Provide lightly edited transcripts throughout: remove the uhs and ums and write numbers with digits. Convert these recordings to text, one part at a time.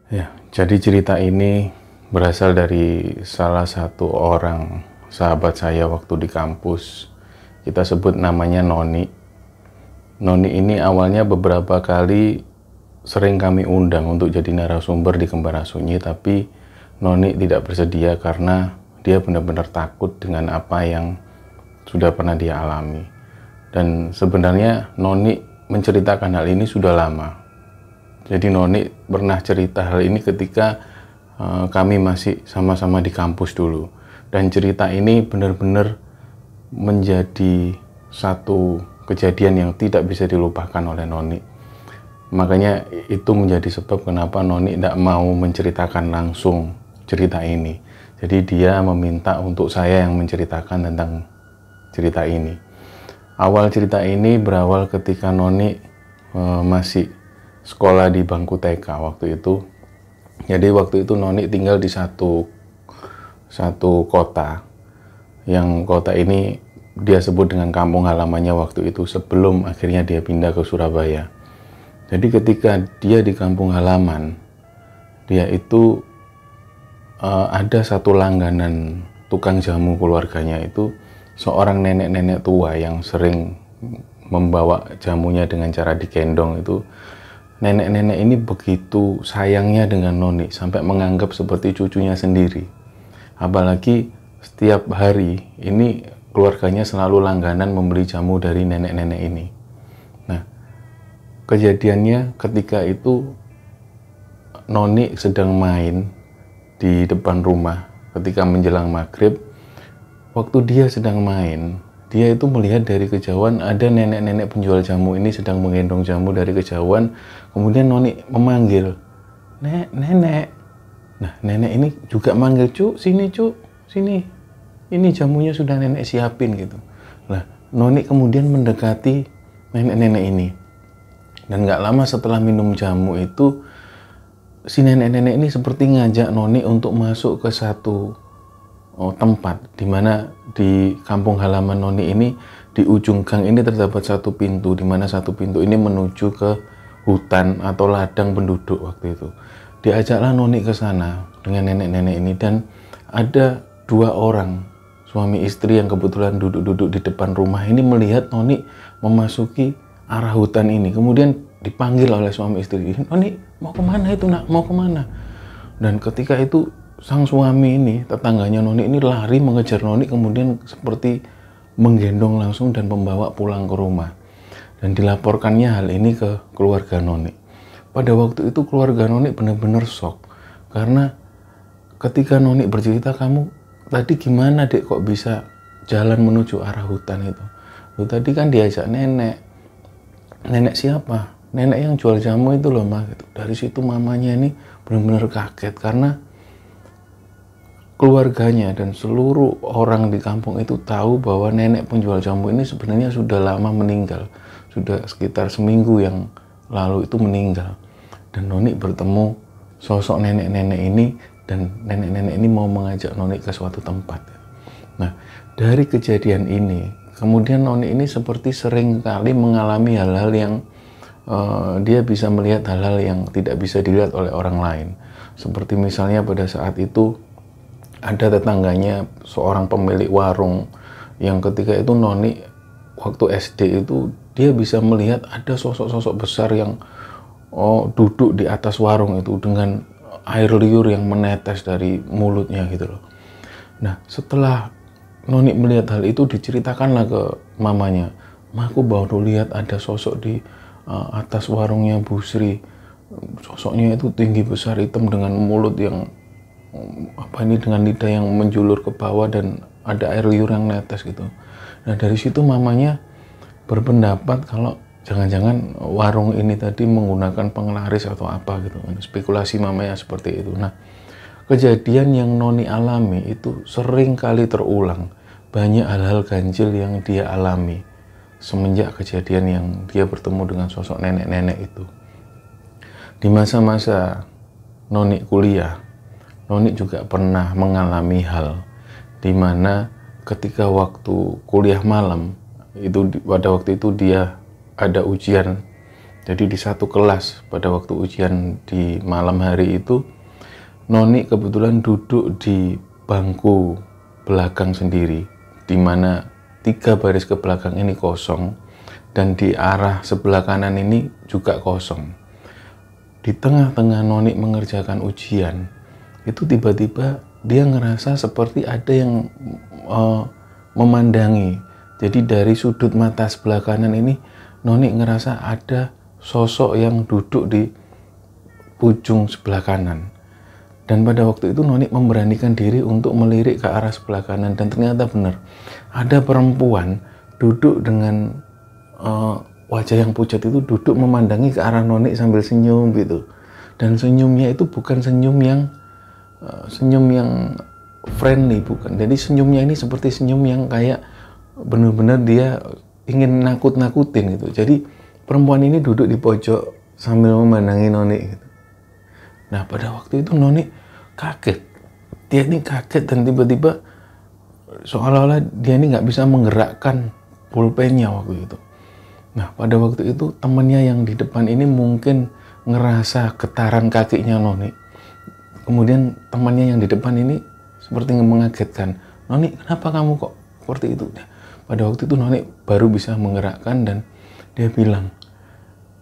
Ya, jadi cerita ini berasal dari salah satu orang sahabat saya waktu di kampus. Kita sebut namanya Noni. Noni ini awalnya beberapa kali sering kami undang untuk jadi narasumber di Kembara Sunyi, tapi Noni tidak bersedia karena dia benar-benar takut dengan apa yang sudah pernah dia alami. Dan sebenarnya Noni menceritakan hal ini sudah lama. Jadi Noni pernah cerita hal ini ketika kami masih sama-sama di kampus dulu. Dan cerita ini benar-benar menjadi satu kejadian yang tidak bisa dilupakan oleh Noni. Makanya itu menjadi sebab kenapa Noni tidak mau menceritakan langsung cerita ini. Jadi dia meminta untuk saya yang menceritakan tentang cerita ini. Awal cerita ini berawal ketika Noni masih sekolah di bangku TK waktu itu. Jadi waktu itu Noni tinggal di satu kota, yang kota ini dia sebut dengan kampung halamannya waktu itu sebelum akhirnya dia pindah ke Surabaya. Jadi ketika dia di kampung halaman, dia itu ada satu langganan tukang jamu keluarganya itu seorang nenek-nenek tua yang sering membawa jamunya dengan cara digendong itu. Nenek-nenek ini begitu sayangnya dengan Noni sampai menganggap seperti cucunya sendiri. Apalagi setiap hari ini keluarganya selalu langganan membeli jamu dari nenek-nenek ini. Nah, kejadiannya ketika itu Noni sedang main di depan rumah ketika menjelang maghrib. Waktu dia sedang main, dia itu melihat dari kejauhan ada nenek-nenek penjual jamu ini sedang menggendong jamu dari kejauhan. Kemudian Noni memanggil, nenek. Nah, nenek ini juga manggil, Cuk, sini Cuk, sini. Ini jamunya sudah nenek siapin gitu. Nah, Noni kemudian mendekati nenek-nenek ini. Dan gak lama setelah minum jamu itu, si nenek-nenek ini seperti ngajak Noni untuk masuk ke satu tempat di mana di kampung halaman Noni ini di ujung gang ini terdapat satu pintu, di mana satu pintu ini menuju ke hutan atau ladang penduduk waktu itu. Diajaklah Noni ke sana dengan nenek-nenek ini, dan ada dua orang suami istri yang kebetulan duduk-duduk di depan rumah ini melihat Noni memasuki arah hutan ini. Kemudian dipanggil oleh suami istri, Noni mau kemana itu nak, mau kemana? Dan ketika itu sang suami ini, tetangganya Noni ini lari mengejar Noni, kemudian seperti menggendong langsung dan membawa pulang ke rumah. Dan dilaporkannya hal ini ke keluarga Noni. Pada waktu itu keluarga Noni benar-benar shock. Karena ketika Noni bercerita, kamu tadi gimana dek kok bisa jalan menuju arah hutan itu? Lu tadi kan diajak nenek. Nenek siapa? Nenek yang jual jamu itu loh mah. Gitu. Dari situ mamanya ini benar-benar kaget karena keluarganya dan seluruh orang di kampung itu tahu bahwa nenek penjual jamu ini sebenarnya sudah lama meninggal. Sudah sekitar seminggu yang lalu itu meninggal. Dan Noni bertemu sosok nenek-nenek ini dan nenek-nenek ini mau mengajak Noni ke suatu tempat. Nah, dari kejadian ini, kemudian Noni ini seperti sering kali mengalami hal-hal yang dia bisa melihat hal-hal yang tidak bisa dilihat oleh orang lain. Seperti misalnya pada saat itu ada tetangganya seorang pemilik warung yang ketika itu Noni waktu SD itu dia bisa melihat ada sosok-sosok besar yang duduk di atas warung itu dengan air liur yang menetes dari mulutnya gitu loh. Nah, setelah Noni melihat hal itu, diceritakanlah ke mamanya, "Ma, aku baru lihat ada sosok di atas warungnya Bu Sri. Sosoknya itu tinggi besar, hitam dengan mulut yang dengan lidah yang menjulur ke bawah dan ada air liur yang netes gitu." Nah, dari situ mamanya berpendapat kalau jangan-jangan warung ini tadi menggunakan penglaris atau apa gitu. Spekulasi mamanya seperti itu. Nah, kejadian yang Noni alami itu sering kali terulang. Banyak hal-hal ganjil yang dia alami semenjak kejadian yang dia bertemu dengan sosok nenek-nenek itu. Di masa-masa Noni kuliah, Noni juga pernah mengalami hal di mana ketika waktu kuliah malam, pada waktu itu dia ada ujian. Jadi di satu kelas pada waktu ujian di malam hari itu, Noni kebetulan duduk di bangku belakang sendiri, di mana 3 baris ke belakang ini kosong dan di arah sebelah kanan ini juga kosong. Di tengah-tengah Noni mengerjakan ujian, itu tiba-tiba dia ngerasa seperti ada yang memandangi. Jadi dari sudut mata sebelah kanan ini Noni ngerasa ada sosok yang duduk di ujung sebelah kanan. Dan pada waktu itu Noni memberanikan diri untuk melirik ke arah sebelah kanan, dan ternyata benar ada perempuan duduk dengan wajah yang pucat itu duduk memandangi ke arah Noni sambil senyum gitu. Dan senyumnya itu bukan senyum yang friendly, bukan. Jadi senyumnya ini seperti senyum yang kayak benar-benar dia ingin nakut-nakutin gitu. Jadi perempuan ini duduk di pojok sambil memandangi Noni gitu. Nah, pada waktu itu Noni kaget. Dia ini kaget dan tiba-tiba seolah-olah dia ini nggak bisa menggerakkan pulpennya waktu itu. Nah, pada waktu itu temannya yang di depan ini mungkin ngerasa getaran kakinya Noni. Kemudian temannya yang di depan ini seperti mengagetkan. "Noni, kenapa kamu kok seperti itu?" Nah, pada waktu itu Noni baru bisa menggerakkan dan dia bilang,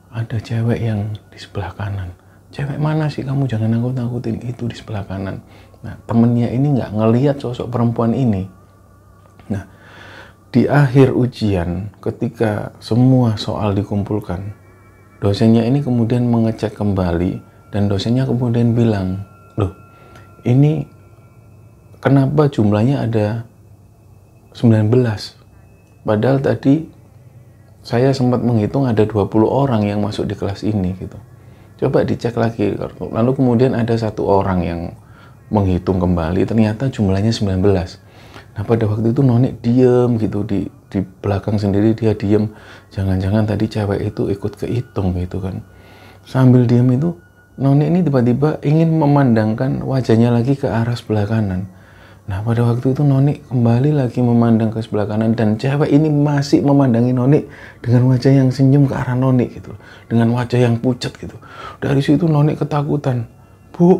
"Ada cewek yang di sebelah kanan." "Cewek mana sih kamu? Jangan nakut-nakutin, itu di sebelah kanan." Nah, temennya ini nggak ngelihat sosok perempuan ini. Nah, di akhir ujian ketika semua soal dikumpulkan, dosennya ini kemudian mengecek kembali dan dosennya kemudian bilang, "Loh, ini kenapa jumlahnya ada 19? Padahal tadi saya sempat menghitung ada 20 orang yang masuk di kelas ini gitu. Coba dicek lagi." Lalu kemudian ada 1 orang yang menghitung kembali, ternyata jumlahnya 19. Nah, pada waktu itu Noni diem gitu, di belakang sendiri dia diem. Jangan-jangan tadi cewek itu ikut kehitung gitu kan. Sambil diem itu, Noni ini tiba-tiba ingin memandangkan wajahnya lagi ke arah sebelah kanan. Nah, pada waktu itu Noni kembali lagi memandang ke sebelah kanan dan cewek ini masih memandangi Noni dengan wajah yang senyum ke arah Noni gitu, dengan wajah yang pucat gitu. Dari situ Noni ketakutan. Bu,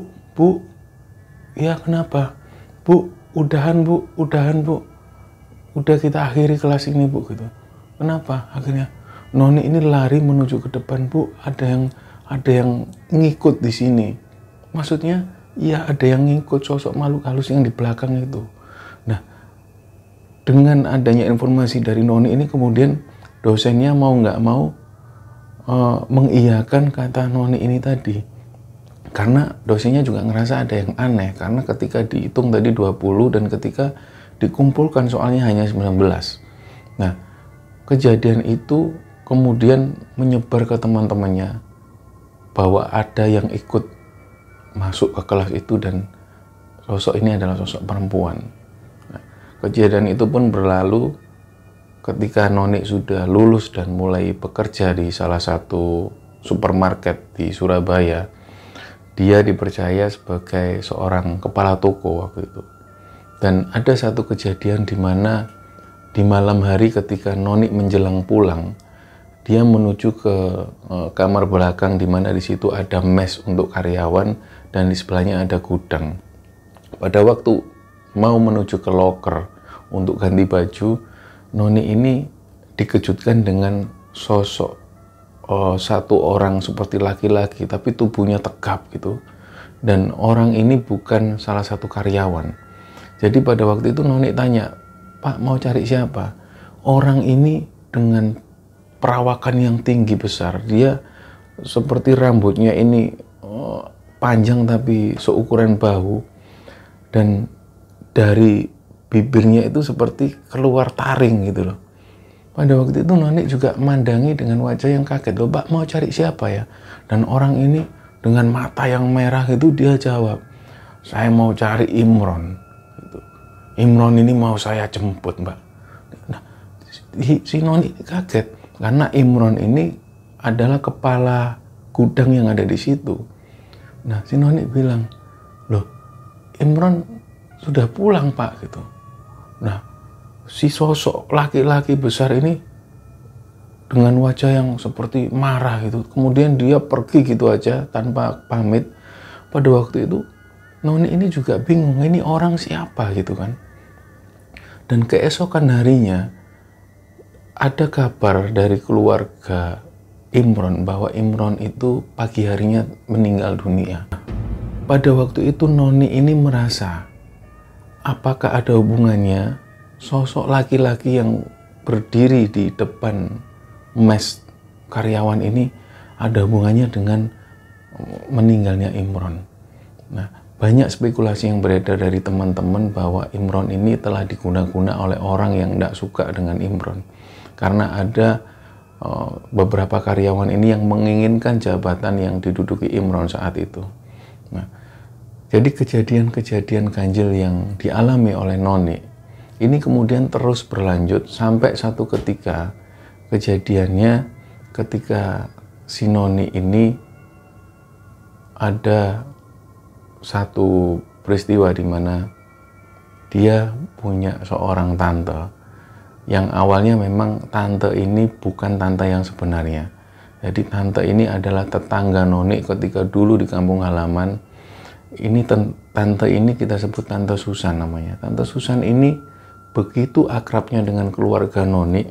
ya kenapa? Bu, udahan Bu, udah kita akhiri kelas ini Bu gitu. Kenapa? Akhirnya Noni ini lari menuju ke depan. Bu, ada yang ngikut di sini. Maksudnya, ya ada yang ngikut sosok makhluk halus yang di belakang itu. Nah, dengan adanya informasi dari Noni ini kemudian dosennya mau nggak mau mengiyakan kata Noni ini tadi. Karena dosennya juga ngerasa ada yang aneh, karena ketika dihitung tadi 20 dan ketika dikumpulkan soalnya hanya 19. Nah, kejadian itu kemudian menyebar ke teman-temannya bahwa ada yang ikut masuk ke kelas itu dan sosok ini adalah sosok perempuan. Nah, kejadian itu pun berlalu ketika Noni sudah lulus dan mulai bekerja di salah satu supermarket di Surabaya. dia dipercaya sebagai seorang kepala toko waktu itu. Dan ada satu kejadian di mana di malam hari ketika Noni menjelang pulang, dia menuju ke kamar belakang di mana di situ ada mes untuk karyawan dan di sebelahnya ada gudang. Pada waktu mau menuju ke loker untuk ganti baju, Noni ini dikejutkan dengan sosok satu orang seperti laki-laki tapi tubuhnya tegap gitu. Dan orang ini bukan salah satu karyawan. Jadi pada waktu itu Noni tanya, "Pak, mau cari siapa?" Orang ini dengan perawakan yang tinggi besar, dia seperti rambutnya ini panjang tapi seukuran bahu, dan dari bibirnya itu seperti keluar taring gitu loh. Pada waktu itu Noni juga mandangi dengan wajah yang kaget, "Loh, Pak, mau cari siapa ya?" Dan orang ini dengan mata yang merah itu dia jawab, "Saya mau cari Imron. Imron ini mau saya jemput, Mbak." Nah, si Noni kaget karena Imron ini adalah kepala gudang yang ada di situ. Nah, si Noni bilang, "Loh, Imron sudah pulang, Pak," gitu. Nah, si sosok laki-laki besar ini dengan wajah yang seperti marah gitu. Kemudian dia pergi gitu aja tanpa pamit. Pada waktu itu Noni ini juga bingung, ini orang siapa gitu kan. Dan keesokan harinya ada kabar dari keluarga Imron bahwa Imron itu pagi harinya meninggal dunia. Pada waktu itu Noni ini merasa, apakah ada hubungannya sosok laki-laki yang berdiri di depan mes karyawan ini ada hubungannya dengan meninggalnya Imron. Nah, banyak spekulasi yang beredar dari teman-teman bahwa Imron ini telah diguna-guna oleh orang yang tidak suka dengan Imron. Karena ada beberapa karyawan ini yang menginginkan jabatan yang diduduki Imron saat itu. Nah, jadi kejadian-kejadian ganjil yang dialami oleh Noni ini kemudian terus berlanjut sampai satu ketika kejadiannya ketika si Noni ini ada satu peristiwa di mana dia punya seorang tante yang awalnya memang tante ini bukan tante yang sebenarnya. Jadi tante ini adalah tetangga Noni ketika dulu di kampung halaman. Ini tante ini kita sebut Tante Susan namanya. Tante Susan ini begitu akrabnya dengan keluarga Noni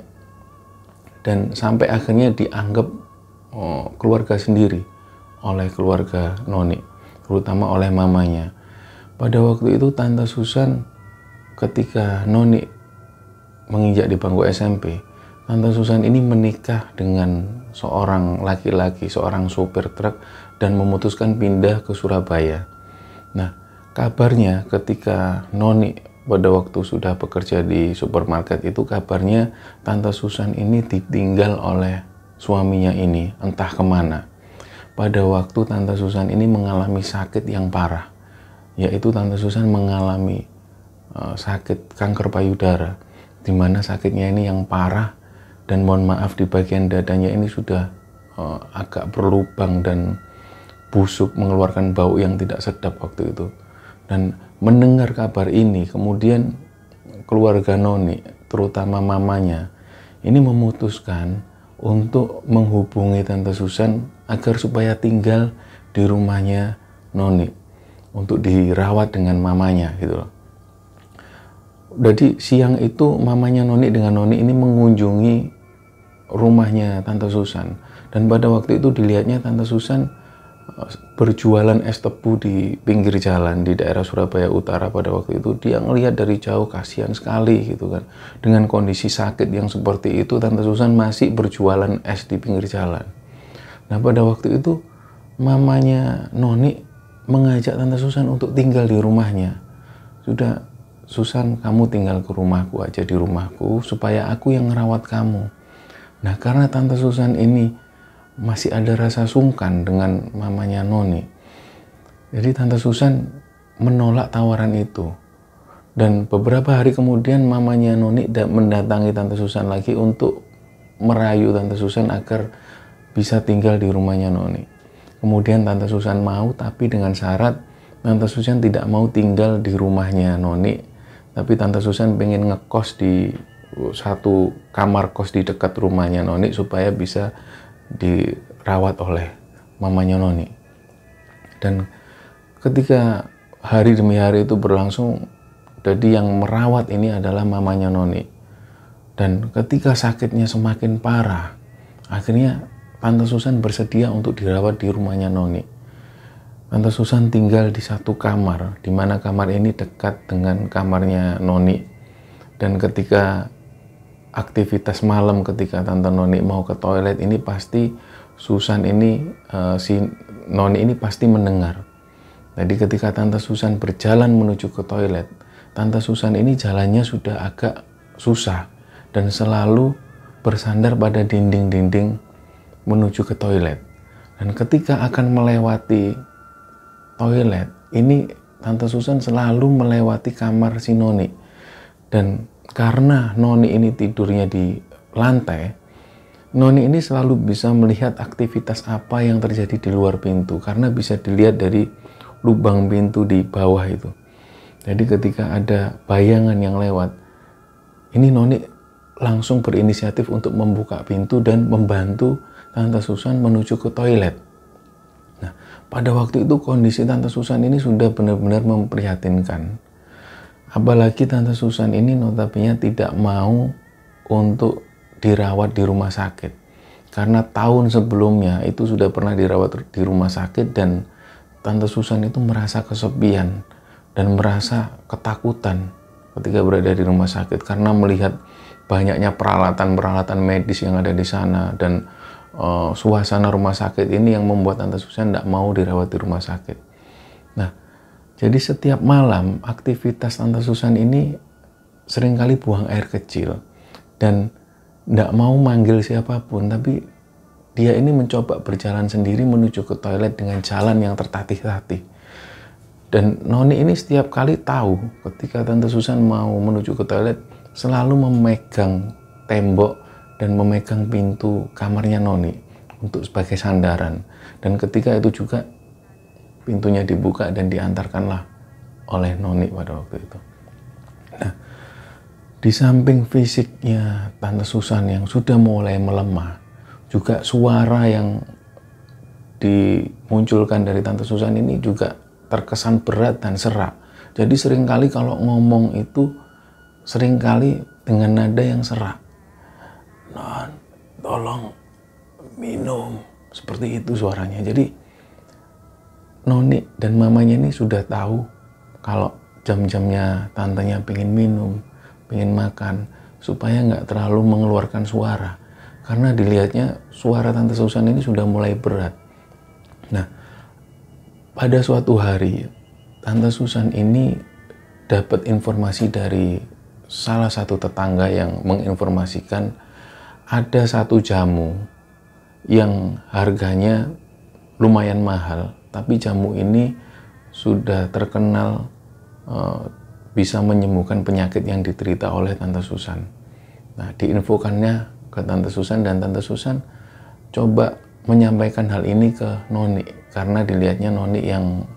dan sampai akhirnya dianggap keluarga sendiri oleh keluarga Noni, terutama oleh mamanya. Pada waktu itu Tante Susan ketika Noni menginjak di bangku SMP, Tante Susan ini menikah dengan seorang laki-laki, seorang sopir truk dan memutuskan pindah ke Surabaya. Nah, kabarnya ketika Noni pada waktu sudah bekerja di supermarket itu, kabarnya Tante Susan ini ditinggal oleh suaminya ini entah kemana. Pada waktu Tante Susan ini mengalami sakit yang parah, yaitu Tante Susan mengalami sakit kanker payudara, di mana sakitnya ini yang parah dan mohon maaf di bagian dadanya ini sudah agak berlubang dan busuk, mengeluarkan bau yang tidak sedap waktu itu. Dan mendengar kabar ini, kemudian keluarga Noni, terutama mamanya, ini memutuskan untuk menghubungi Tante Susan agar supaya tinggal di rumahnya Noni untuk dirawat dengan mamanya gitu loh. Jadi siang itu mamanya Noni dengan Noni ini mengunjungi rumahnya Tante Susan, dan pada waktu itu dilihatnya Tante Susan berjualan es tebu di pinggir jalan di daerah Surabaya Utara. Pada waktu itu dia ngelihat dari jauh, kasihan sekali gitu kan, dengan kondisi sakit yang seperti itu Tante Susan masih berjualan es di pinggir jalan. Nah, pada waktu itu mamanya Noni mengajak Tante Susan untuk tinggal di rumahnya. Sudah, Susan, kamu tinggal ke rumahku aja, di rumahku, supaya aku yang ngerawat kamu. Nah, karena Tante Susan ini masih ada rasa sungkan dengan mamanya Noni, jadi Tante Susan menolak tawaran itu. Dan beberapa hari kemudian mamanya Noni mendatangi Tante Susan lagi untuk merayu Tante Susan agar bisa tinggal di rumahnya Noni. Kemudian Tante Susan mau, tapi dengan syarat Tante Susan tidak mau tinggal di rumahnya Noni, tapi Tante Susan pengen ngekos di satu kamar kos di dekat rumahnya Noni supaya bisa dirawat oleh mamanya Noni. Dan ketika hari demi hari itu berlangsung, jadi yang merawat ini adalah mamanya Noni. Dan ketika sakitnya semakin parah, akhirnya Tante Susan bersedia untuk dirawat di rumahnya Noni. Tante Susan tinggal di satu kamar, di mana kamar ini dekat dengan kamarnya Noni. Dan ketika aktivitas malam, ketika Tante Noni mau ke toilet, ini pasti Susan ini, si Noni ini pasti mendengar. Jadi ketika Tante Susan berjalan menuju ke toilet, Tante Susan ini jalannya sudah agak susah dan selalu bersandar pada dinding-dinding menuju ke toilet. Dan ketika akan melewati toilet, ini Tante Susan selalu melewati kamar si Noni. Dan karena Noni ini tidurnya di lantai, Noni ini selalu bisa melihat aktivitas apa yang terjadi di luar pintu, karena bisa dilihat dari lubang pintu di bawah itu. Jadi ketika ada bayangan yang lewat, ini Noni langsung berinisiatif untuk membuka pintu dan membantu Tante Susan menuju ke toilet. Nah, pada waktu itu kondisi Tante Susan ini sudah benar-benar memprihatinkan. Apalagi Tante Susan ini notabene tidak mau untuk dirawat di rumah sakit. Karena tahun sebelumnya itu sudah pernah dirawat di rumah sakit dan Tante Susan itu merasa kesepian dan merasa ketakutan ketika berada di rumah sakit karena melihat banyaknya peralatan-peralatan medis yang ada di sana dan suasana rumah sakit ini yang membuat Tante Susan tidak mau dirawat di rumah sakit. Nah, jadi setiap malam aktivitas Tante Susan ini seringkali buang air kecil dan tidak mau manggil siapapun, tapi dia ini mencoba berjalan sendiri menuju ke toilet dengan jalan yang tertatih-tatih. Dan Noni ini setiap kali tahu ketika Tante Susan mau menuju ke toilet selalu memegang tembok dan memegang pintu kamarnya Noni untuk sebagai sandaran. Dan ketika itu juga pintunya dibuka dan diantarkanlah oleh Noni pada waktu itu. Nah, di samping fisiknya Tante Susan yang sudah mulai melemah, juga suara yang dimunculkan dari Tante Susan ini juga terkesan berat dan serak. Jadi seringkali kalau ngomong itu seringkali dengan nada yang serak. Non, tolong minum. Seperti itu suaranya. Jadi Noni dan mamanya ini sudah tahu kalau jam-jamnya tantenya pengen minum, pengen makan, supaya nggak terlalu mengeluarkan suara. Karena dilihatnya suara Tante Susan ini sudah mulai berat. Nah, pada suatu hari Tante Susan ini dapat informasi dari salah satu tetangga yang menginformasikan ada satu jamu yang harganya lumayan mahal, tapi jamu ini sudah terkenal bisa menyembuhkan penyakit yang diderita oleh Tante Susan. Nah, diinfokannya ke Tante Susan dan Tante Susan coba menyampaikan hal ini ke Noni karena dilihatnya Noni yang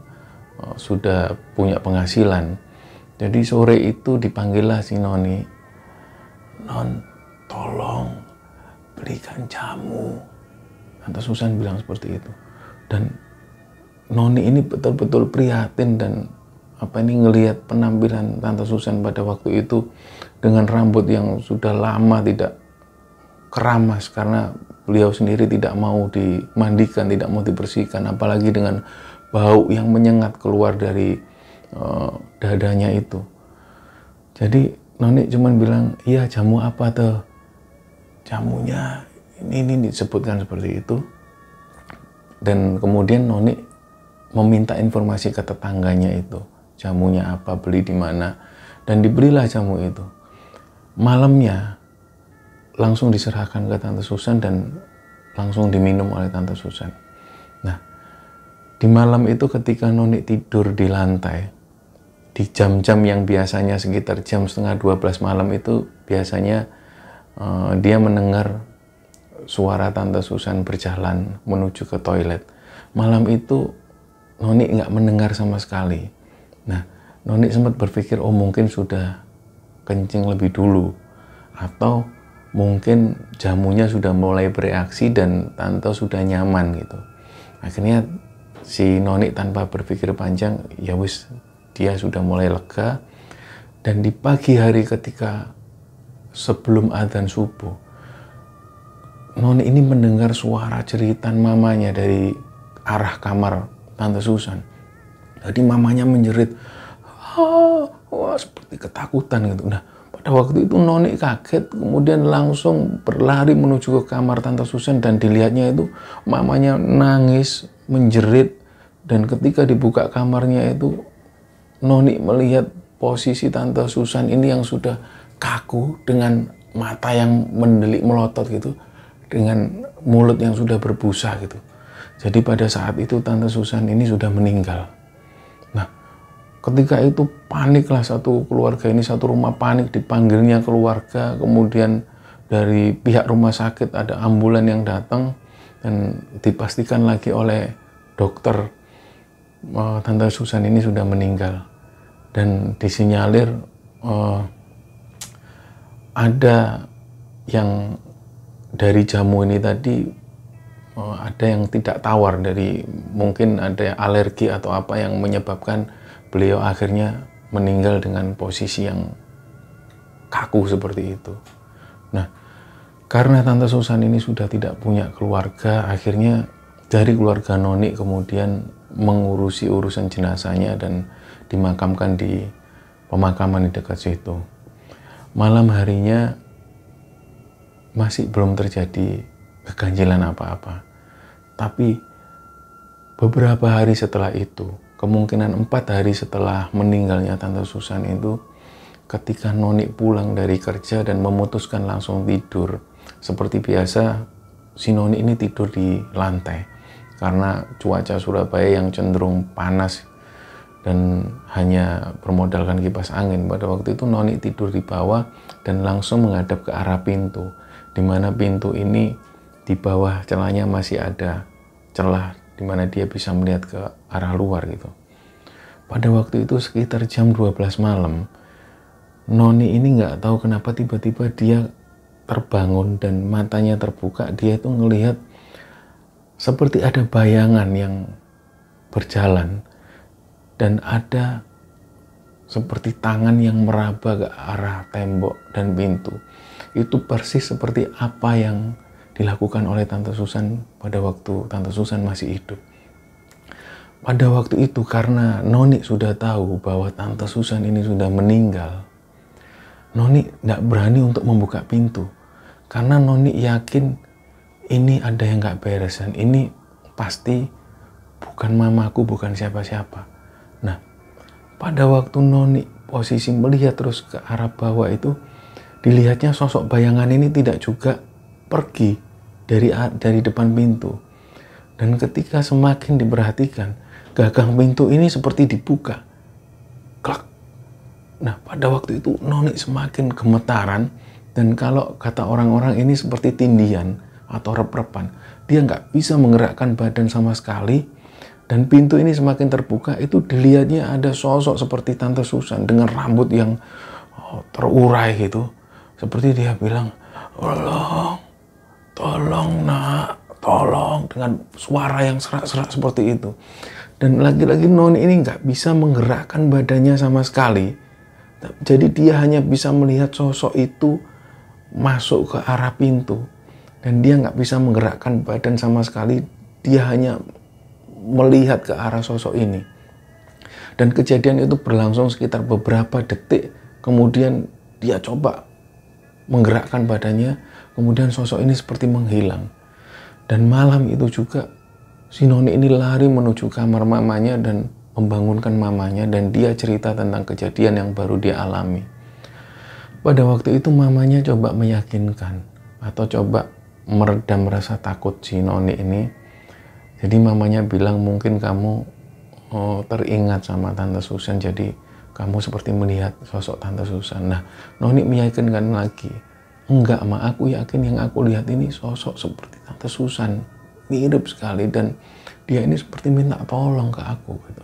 sudah punya penghasilan. Jadi sore itu dipanggillah si Noni. Non, tolong belikan jamu. Tante Susan bilang seperti itu. Dan Noni ini betul-betul prihatin dan ngelihat penampilan Tante Susan pada waktu itu dengan rambut yang sudah lama tidak keramas karena beliau sendiri tidak mau dimandikan, tidak mau dibersihkan, apalagi dengan bau yang menyengat keluar dari dadanya itu. Jadi Noni cuman bilang, iya jamu apa tuh? Jamunya ini disebutkan seperti itu. Dan kemudian Noni meminta informasi ke tetangganya itu, jamunya apa, beli di mana, dan diberilah jamu itu. Malamnya langsung diserahkan ke Tante Susan dan langsung diminum oleh Tante Susan. Nah, di malam itu ketika Noni tidur di lantai, di jam-jam yang biasanya sekitar jam 11:30 malam itu biasanya dia mendengar suara Tante Susan berjalan menuju ke toilet. malam itu Noni nggak mendengar sama sekali. Nah, Noni sempat berpikir, oh mungkin sudah kencing lebih dulu, atau mungkin jamunya sudah mulai bereaksi dan tante sudah nyaman gitu. Akhirnya si Noni tanpa berpikir panjang, ya wis, dia sudah mulai lega. Dan di pagi hari ketika sebelum adzan subuh, Noni ini mendengar suara jeritan mamanya dari arah kamar Tante Susan. Jadi mamanya menjerit, wah, seperti ketakutan gitu. Nah, pada waktu itu Noni kaget, kemudian langsung berlari menuju ke kamar Tante Susan dan dilihatnya itu mamanya nangis, menjerit. Dan ketika dibuka kamarnya itu, Noni melihat posisi Tante Susan ini yang sudah kaku dengan mata yang mendelik melotot gitu, dengan mulut yang sudah berbusa gitu. Jadi pada saat itu Tante Susan ini sudah meninggal. Nah, ketika itu paniklah satu keluarga ini, satu rumah panik, dipanggilnya keluarga, kemudian dari pihak rumah sakit ada ambulan yang datang dan dipastikan lagi oleh dokter Tante Susan ini sudah meninggal. Dan disinyalir ada yang dari jamu ini tadi, ada yang tidak tawar, dari mungkin ada alergi atau apa yang menyebabkan beliau akhirnya meninggal dengan posisi yang kaku seperti itu. Nah, karena Tante Susan ini sudah tidak punya keluarga, akhirnya dari keluarga Noni kemudian mengurusi urusan jenazahnya dan dimakamkan di pemakaman di dekat situ. Malam harinya masih belum terjadi keganjilan apa-apa. Tapi beberapa hari setelah itu, kemungkinan 4 hari setelah meninggalnya Tante Susan itu, ketika Noni pulang dari kerja dan memutuskan langsung tidur, seperti biasa si Noni ini tidur di lantai karena cuaca Surabaya yang cenderung panas dan hanya bermodalkan kipas angin. Pada waktu itu Noni tidur di bawah dan langsung menghadap ke arah pintu, di mana pintu ini di bawah celahnya masih ada celah di mana dia bisa melihat ke arah luar gitu. Pada waktu itu sekitar jam 12 malam, Noni ini nggak tahu kenapa tiba-tiba dia terbangun dan matanya terbuka. Dia itu ngelihat seperti ada bayangan yang berjalan dan ada seperti tangan yang meraba ke arah tembok dan pintu. Itu persis seperti apa yang dilakukan oleh Tante Susan pada waktu Tante Susan masih hidup. Pada waktu itu karena Noni sudah tahu bahwa Tante Susan ini sudah meninggal, Noni tidak berani untuk membuka pintu. Karena Noni yakin ini ada yang gak beres dan ini pasti bukan mamaku, bukan siapa-siapa. Nah, pada waktu Noni posisi melihat terus ke arah bawah itu, dilihatnya sosok bayangan ini tidak juga pergi dari depan pintu. Dan ketika semakin diperhatikan, gagang pintu ini seperti dibuka. Klak. Nah, pada waktu itu Noni semakin gemetaran, dan kalau kata orang-orang ini seperti tindihan atau rep-repan. Dia nggak bisa menggerakkan badan sama sekali. Dan pintu ini semakin terbuka, itu dilihatnya ada sosok seperti Tante Susan dengan rambut yang terurai gitu. Seperti dia bilang, tolong nak, tolong, dengan suara yang serak-serak seperti itu. Dan lagi-lagi Noni ini nggak bisa menggerakkan badannya sama sekali. Jadi dia hanya bisa melihat sosok itu masuk ke arah pintu. Dan dia nggak bisa menggerakkan badan sama sekali. Dia hanya melihat ke arah sosok ini. Dan kejadian itu berlangsung sekitar beberapa detik. Kemudian dia coba menggerakkan badannya. Kemudian sosok ini seperti menghilang. Dan malam itu juga si Noni ini lari menuju kamar mamanya dan membangunkan mamanya. Dan dia cerita tentang kejadian yang baru dia alami. Pada waktu itu mamanya coba meyakinkan atau coba meredam rasa takut si Noni ini. Jadi mamanya bilang, mungkin kamu teringat sama Tante Susan, jadi kamu seperti melihat sosok Tante Susan. Nah, Noni meyakinkan lagi, enggak Ma, aku yakin yang aku lihat ini sosok seperti Tante Susan, mirip sekali. Dan dia ini seperti minta tolong ke aku gitu.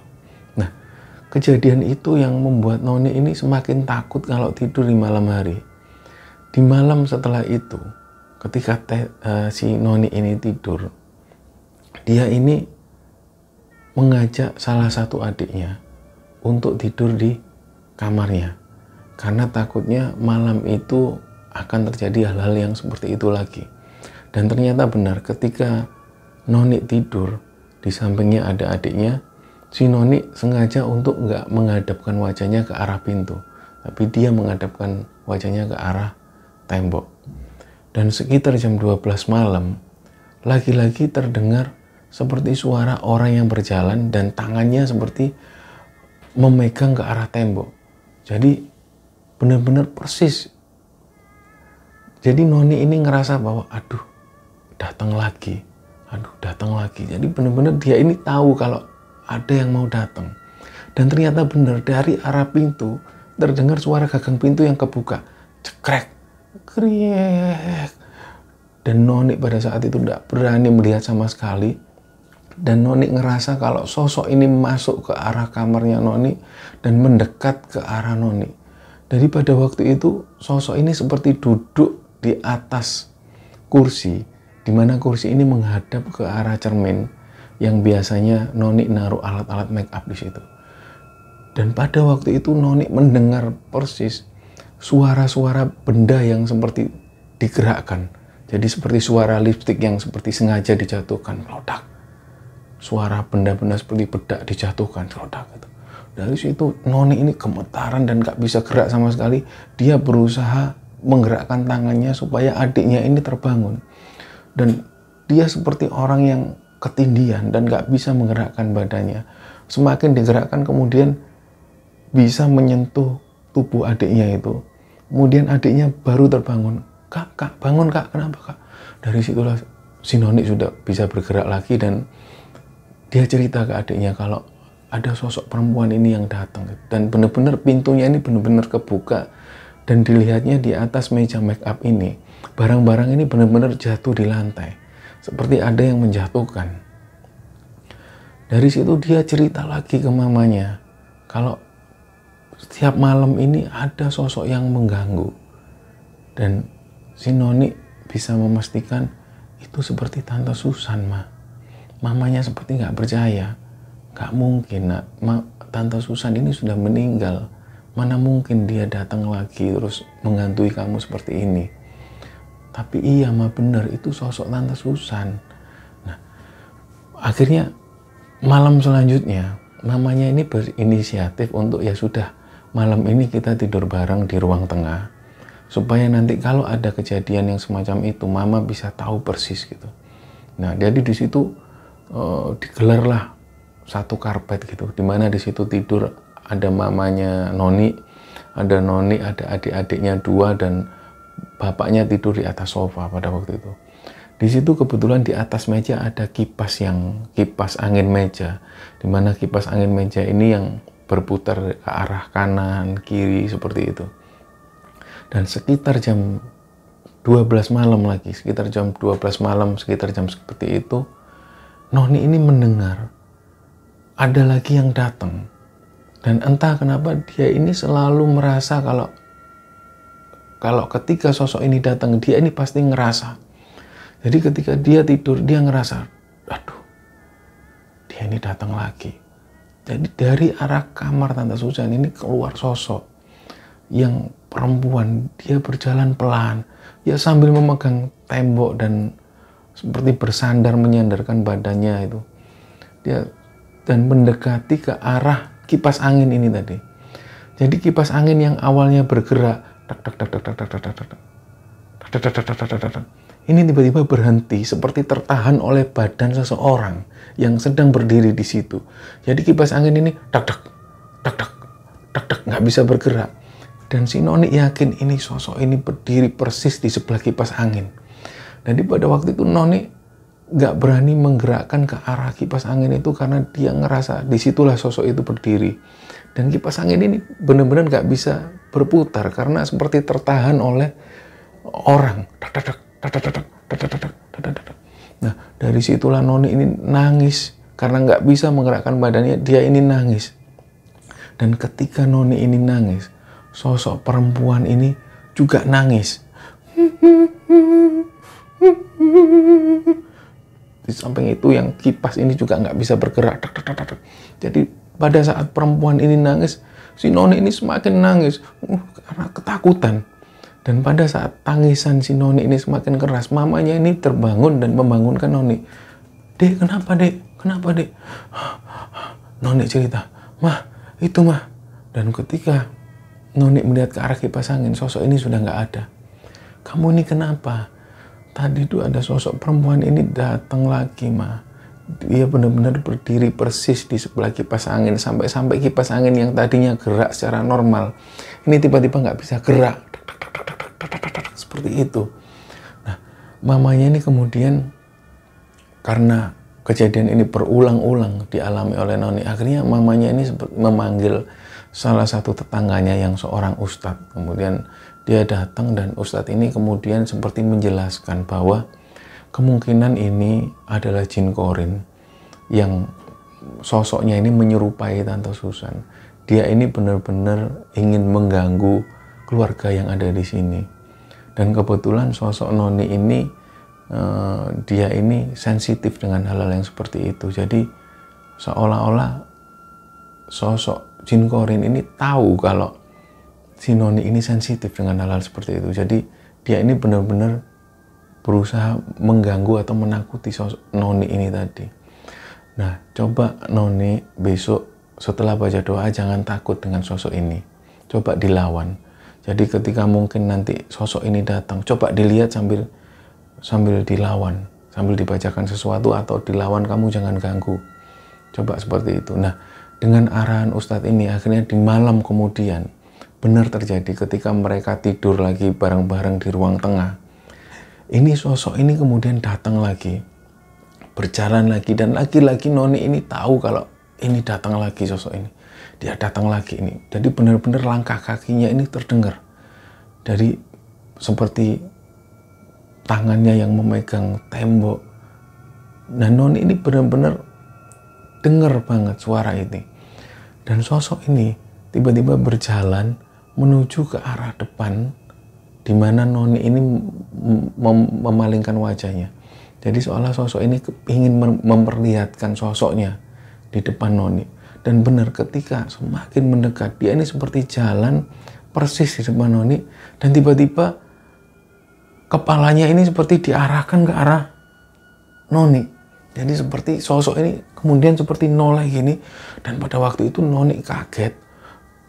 Nah, kejadian itu yang membuat Noni ini semakin takut kalau tidur di malam hari. Di malam setelah itu, ketika si Noni ini tidur, dia ini mengajak salah satu adiknya untuk tidur di kamarnya. Karena takutnya malam itu akan terjadi hal-hal yang seperti itu lagi. Dan ternyata benar, ketika Noni tidur, di sampingnya ada adiknya, si Noni sengaja untuk nggak menghadapkan wajahnya ke arah pintu. Tapi dia menghadapkan wajahnya ke arah tembok. Dan sekitar jam 12 malam, lagi-lagi terdengar seperti suara orang yang berjalan dan tangannya seperti memegang ke arah tembok. Jadi benar-benar persis. Jadi Noni ini ngerasa bahwa aduh datang lagi. Jadi benar-benar dia ini tahu kalau ada yang mau datang. Dan ternyata benar dari arah pintu terdengar suara gagang pintu yang kebuka. Cekrek, kriek. Dan Noni pada saat itu tidak berani melihat sama sekali. Dan Noni ngerasa kalau sosok ini masuk ke arah kamarnya Noni dan mendekat ke arah Noni. Jadi pada waktu itu sosok ini seperti duduk di atas kursi, di mana kursi ini menghadap ke arah cermin yang biasanya Noni naruh alat-alat make up di situ. Dan pada waktu itu Noni mendengar persis suara-suara benda yang seperti digerakkan. Jadi seperti suara lipstik yang seperti sengaja dijatuhkan, kelodak. Suara benda-benda seperti bedak dijatuhkan, kelodak gitu. Dari situ Noni ini gemetaran dan gak bisa gerak sama sekali. Dia berusaha menggerakkan tangannya supaya adiknya ini terbangun. Dan dia seperti orang yang ketindihan dan gak bisa menggerakkan badannya. Semakin digerakkan kemudian bisa menyentuh tubuh adiknya itu. Kemudian adiknya baru terbangun. Kak, bangun kak, kenapa kak? Dari situlah si Noni sudah bisa bergerak lagi dan dia cerita ke adiknya kalau ada sosok perempuan ini yang datang. Dan benar-benar pintunya ini benar-benar kebuka. Dan dilihatnya di atas meja make up ini, barang-barang ini benar-benar jatuh di lantai. Seperti ada yang menjatuhkan. Dari situ dia cerita lagi ke mamanya. Kalau setiap malam ini ada sosok yang mengganggu. Dan si Noni bisa memastikan itu seperti Tante Susan, Ma. Mamanya seperti nggak percaya. Nggak mungkin, nak. Tante Susan ini sudah meninggal. Mana mungkin dia datang lagi terus menghantui kamu seperti ini. Tapi iya mah benar, itu sosok Tante Susan. Nah, akhirnya malam selanjutnya mamanya ini berinisiatif untuk ya sudah malam ini kita tidur bareng di ruang tengah. Supaya nanti kalau ada kejadian yang semacam itu mama bisa tahu persis gitu. Nah, jadi di situ digelarlah satu karpet gitu, dimana di situ tidur ada mamanya Noni, ada adik-adiknya 2 dan bapaknya tidur di atas sofa pada waktu itu. Di situ kebetulan di atas meja ada kipas angin meja, dimana kipas angin meja ini yang berputar ke arah kanan kiri seperti itu. Dan sekitar jam 12 malam lagi, sekitar jam seperti itu, Noni ini mendengar ada lagi yang datang. Dan entah kenapa dia ini selalu merasa kalau ketika sosok ini datang, dia ini pasti ngerasa. Jadi ketika dia tidur, dia ngerasa, aduh, dia ini datang lagi. Jadi dari arah kamar Tante Susan ini keluar sosok yang perempuan. Dia berjalan pelan, ya sambil memegang tembok dan seperti bersandar menyandarkan badannya itu. Dia dan mendekati ke arah kipas angin ini tadi. Jadi kipas angin yang awalnya bergerak ini tiba-tiba berhenti seperti tertahan oleh badan seseorang yang sedang berdiri di situ. Jadi kipas angin ini nggak bisa bergerak. Dan si Noni yakin ini sosok ini berdiri persis di sebelah kipas angin. Jadi pada waktu itu Noni nggak berani menggerakkan ke arah kipas angin itu karena dia ngerasa disitulah sosok itu berdiri. Dan kipas angin ini benar-benar nggak bisa berputar karena seperti tertahan oleh orang. Nah, dari situlah Noni ini nangis Karena nggak bisa menggerakkan badannya, dia ini nangis. Dan ketika Noni ini nangis, sosok perempuan ini juga nangis. Di samping itu yang kipas ini juga nggak bisa bergerak. Jadi pada saat perempuan ini nangis, si Noni ini semakin nangis karena ketakutan. Dan pada saat tangisan si Noni ini semakin keras, mamanya ini terbangun dan membangunkan Noni. Dek, kenapa dek? Kenapa dek? Noni cerita, mah, itu mah. Dan ketika Noni melihat ke arah kipas angin, sosok ini sudah nggak ada. Kamu ini kenapa? Tadi tuh ada sosok perempuan ini datang lagi, mah. Dia benar-benar berdiri persis di sebelah kipas angin. Sampai kipas angin yang tadinya gerak secara normal, ini tiba-tiba nggak bisa gerak. Seperti itu. Nah, mamanya ini kemudian karena kejadian ini berulang-ulang dialami oleh Noni, akhirnya mamanya ini memanggil salah satu tetangganya yang seorang ustadz. Kemudian dia datang dan ustadz ini kemudian seperti menjelaskan bahwa kemungkinan ini adalah jin korin yang sosoknya ini menyerupai Tante Susan. Dia ini benar-benar ingin mengganggu keluarga yang ada di sini. Dan kebetulan sosok Noni ini dia ini sensitif dengan hal-hal yang seperti itu. Jadi seolah-olah sosok jin korin ini tahu kalau si Noni ini sensitif dengan hal-hal seperti itu. Jadi dia ini benar-benar berusaha mengganggu atau menakuti sosok Noni ini tadi. Nah, coba Noni besok setelah baca doa jangan takut dengan sosok ini. Coba dilawan. Jadi ketika mungkin nanti sosok ini datang, coba dilihat sambil dilawan, sambil dibacakan sesuatu atau dilawan, kamu jangan ganggu. Coba seperti itu. Nah, dengan arahan Ustadz ini akhirnya di malam kemudian benar terjadi ketika mereka tidur lagi bareng-bareng di ruang tengah. Ini sosok ini kemudian datang lagi, berjalan lagi, dan lagi-lagi Noni ini tahu kalau ini datang lagi sosok ini. Dia datang lagi ini. Jadi benar-benar langkah kakinya ini terdengar. Dari seperti tangannya yang memegang tembok. Nah, Noni ini benar-benar dengar banget suara ini. Dan sosok ini tiba-tiba berjalan menuju ke arah depan di mana Noni ini memalingkan wajahnya. Jadi seolah sosok ini ingin memperlihatkan sosoknya di depan Noni. Dan benar ketika semakin mendekat, dia ini seperti jalan persis di depan Noni. Dan tiba-tiba kepalanya ini seperti diarahkan ke arah Noni. Jadi seperti sosok ini kemudian seperti noleh gini. Dan pada waktu itu Noni kaget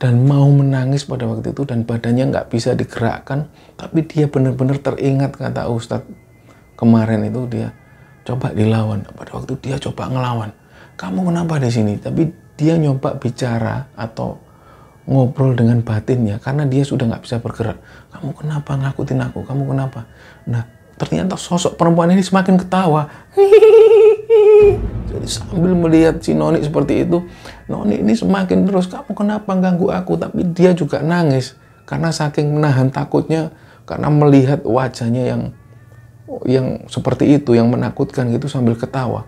dan mau menangis pada waktu itu. Dan badannya nggak bisa digerakkan. Tapi dia benar-benar teringat kata Ustadz kemarin itu, dia coba dilawan. Pada waktu dia coba ngelawan. Kamu kenapa di sini? Tapi dia nyoba bicara atau ngobrol dengan batinnya karena dia sudah nggak bisa bergerak. Kamu kenapa ngakutin aku? Kamu kenapa? Nah, ternyata sosok perempuan ini semakin ketawa. Jadi sambil melihat si Noni seperti itu, Noni ini semakin terus, kamu kenapa ganggu aku? Tapi dia juga nangis karena saking menahan takutnya, karena melihat wajahnya yang seperti itu, yang menakutkan gitu, sambil ketawa.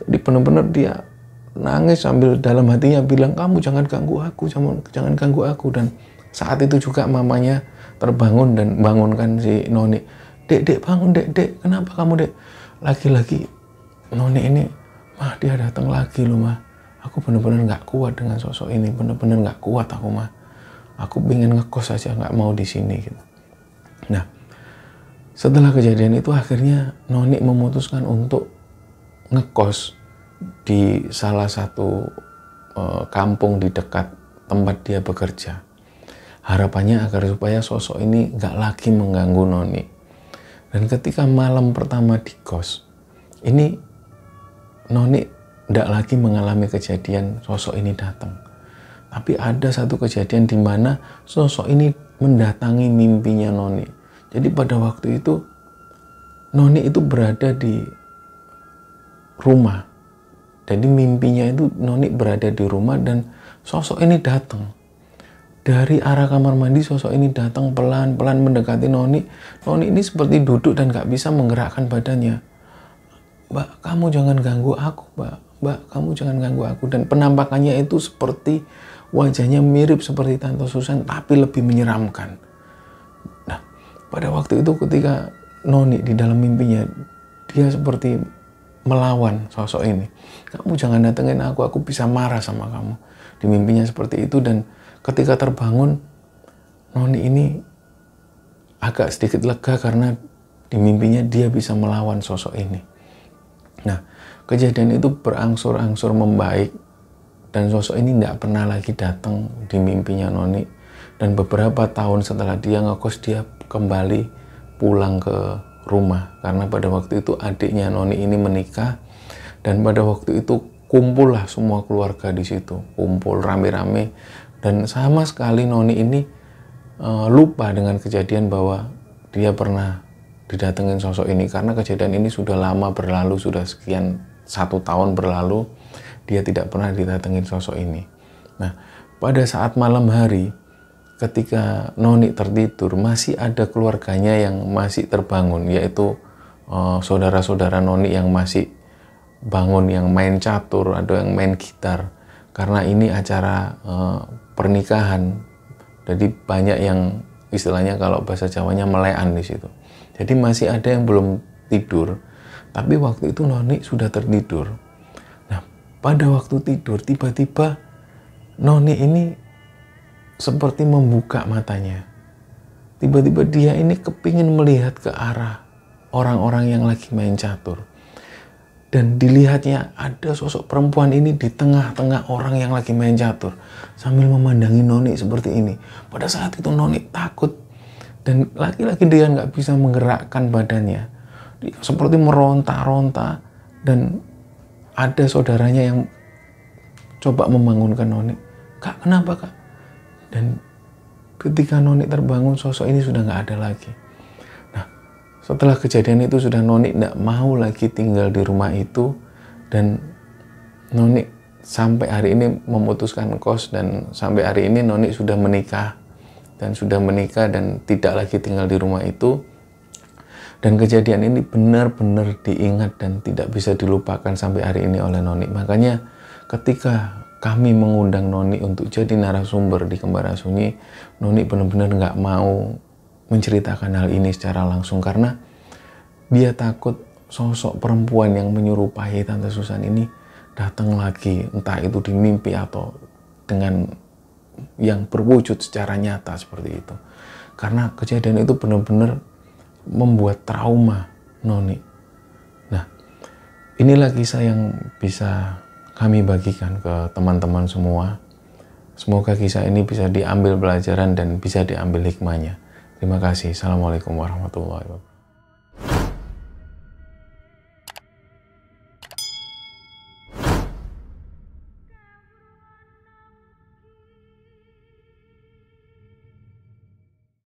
Jadi benar-benar dia nangis sambil dalam hatinya bilang, kamu jangan ganggu aku, jangan ganggu aku. Dan saat itu juga mamanya terbangun dan bangunkan si Noni. Dek, bangun dek, kenapa kamu dek? Lagi-lagi Noni ini, mah dia datang lagi loh mah. Aku benar-benar nggak kuat dengan sosok ini, benar-benar nggak kuat aku mah. Aku pengen ngekos aja, nggak mau di sini gitu. Nah, setelah kejadian itu akhirnya Noni memutuskan untuk ngekos di salah satu kampung di dekat tempat dia bekerja. Harapannya agar supaya sosok ini nggak lagi mengganggu Noni. Dan ketika malam pertama di kos, ini Noni nggak lagi mengalami kejadian sosok ini datang. Tapi ada satu kejadian di mana sosok ini mendatangi mimpinya Noni. Jadi pada waktu itu Noni itu berada di rumah. Jadi mimpinya itu Noni berada di rumah dan sosok ini datang. Dari arah kamar mandi sosok ini datang pelan-pelan mendekati Noni. Noni ini seperti duduk dan gak bisa menggerakkan badannya. Mbak, kamu jangan ganggu aku, Mbak. Mbak, kamu jangan ganggu aku. Dan penampakannya itu seperti, wajahnya mirip seperti Tante Susan, tapi lebih menyeramkan. Nah, pada waktu itu ketika Noni di dalam mimpinya, dia seperti melawan sosok ini. Kamu jangan datengin aku bisa marah sama kamu. Di mimpinya seperti itu, dan ketika terbangun, Noni ini agak sedikit lega karena di mimpinya dia bisa melawan sosok ini. Nah, kejadian itu berangsur-angsur membaik dan sosok ini nggak pernah lagi datang di mimpinya Noni. Dan beberapa tahun setelah dia ngekos, dia kembali pulang ke rumah karena pada waktu itu adiknya Noni ini menikah, dan pada waktu itu kumpullah semua keluarga di situ, kumpul rame-rame, dan sama sekali Noni ini lupa dengan kejadian bahwa dia pernah didatengin sosok ini, karena kejadian ini sudah lama berlalu, sudah sekian 1 tahun berlalu, dia tidak pernah didatengin sosok ini. Nah, pada saat malam hari ketika Noni tertidur, masih ada keluarganya yang masih terbangun, yaitu saudara-saudara Noni yang masih bangun, yang main catur, ada yang main gitar, karena ini acara pernikahan. Jadi banyak yang istilahnya kalau bahasa Jawanya melean di situ. Jadi masih ada yang belum tidur, tapi waktu itu Noni sudah tertidur. Nah, pada waktu tidur tiba-tiba Noni ini seperti membuka matanya. Tiba-tiba dia ini kepingin melihat ke arah orang-orang yang lagi main catur. Dan dilihatnya ada sosok perempuan ini di tengah-tengah orang yang lagi main catur, sambil memandangi Noni seperti ini. Pada saat itu Noni takut, dan lagi-lagi dia nggak bisa menggerakkan badannya. Dia seperti meronta-ronta, dan ada saudaranya yang coba membangunkan Noni. Kak, kenapa kak? Dan ketika Noni terbangun, sosok ini sudah nggak ada lagi. Setelah kejadian itu sudah Noni tidak mau lagi tinggal di rumah itu, dan Noni sampai hari ini memutuskan kos, dan sampai hari ini Noni sudah menikah dan tidak lagi tinggal di rumah itu. Dan kejadian ini benar-benar diingat dan tidak bisa dilupakan sampai hari ini oleh Noni. Makanya ketika kami mengundang Noni untuk jadi narasumber di Kembara Sunyi, Noni benar-benar nggak mau menceritakan hal ini secara langsung, karena dia takut sosok perempuan yang menyerupai Tante Susan ini datang lagi, entah itu di mimpi atau dengan yang berwujud secara nyata seperti itu. Karena kejadian itu benar-benar membuat trauma Noni. Nah, inilah kisah yang bisa kami bagikan ke teman-teman semua. Semoga kisah ini bisa diambil pelajaran dan bisa diambil hikmahnya. Terima kasih. Assalamualaikum warahmatullahi wabarakatuh.